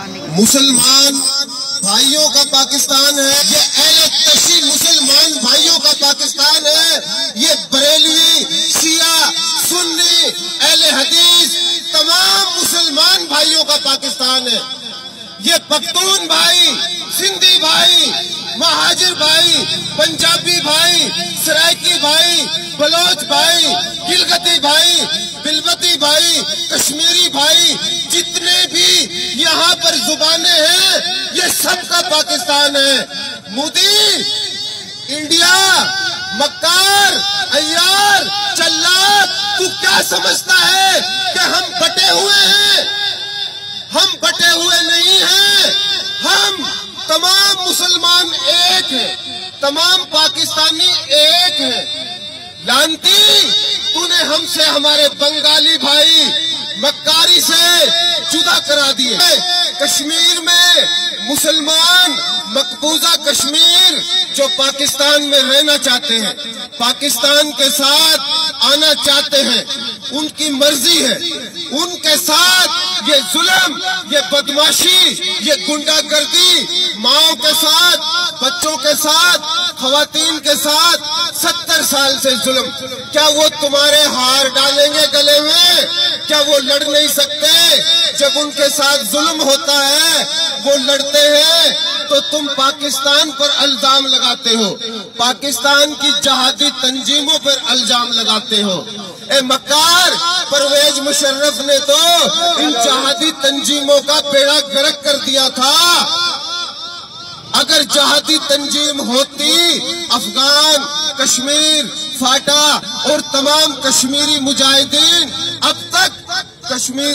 مسلمان بھائیوں کا پاکستان ہے، یہ اہل تشیع مسلمان بھائیوں کا پاکستان ہے، یہ بریلوی، شیعہ، سنی، اہل حدیث تمام مسلمان بھائیوں کا پاکستان ہے۔ یہ پختون بھائی، سندھی بھائی، مہاجر بھائی، پنجابی بھائی، سرائکی بھائی، بلوچ بھائی، گلگتی بھائی، بلوتی بھائی، کشمیری بھائی، جتنے بھی یہاں پر زبانیں ہیں یہ سب کا پاکستان ہے۔ مودی انڈیا مکار عیار چلاک، تو کیا سمجھتا ہے کہ ہم بٹے ہوئے ہیں؟ ہم بٹے ہوئے نہیں ہیں، ہم تمام مسلمان ایک ہیں، تمام پاکستانی ایک ہیں۔ لانتی تو نے ہم سے ہمارے بنگالی بھائی مکاری سے جدا کرا دیے۔ کشمیر میں مسلمان مقبوضہ کشمیر جو پاکستان میں رہنا چاہتے ہیں، پاکستان کے ساتھ آنا چاہتے ہیں، ان کی مرضی ہے۔ ان کے ساتھ یہ ظلم، یہ بدماشی، یہ گنڈا گردی، ماؤں کے ساتھ، بچوں کے ساتھ، خواتین کے ساتھ 70 سال سے ظلم، کیا وہ تمہارے ہار ڈالیں گے گلے میں؟ کیا وہ لڑ نہیں سکتے؟ جب ان کے ساتھ ظلم ہوتا ہے وہ لڑتے ہیں تو تم پاکستان پر الزام لگاتے ہو، پاکستان کی جہادی تنظیموں پر الزام لگاتے ہو۔ اے مکار، پرویز مشرف نے تو ان جہادی تنظیموں کا بیڑا غرق کر دیا تھا۔ اگر جہادی تنظیم ہوتی، افغان، کشمیر، فاٹا اور تمام کشمیری مجاہدین اب تک کشمیر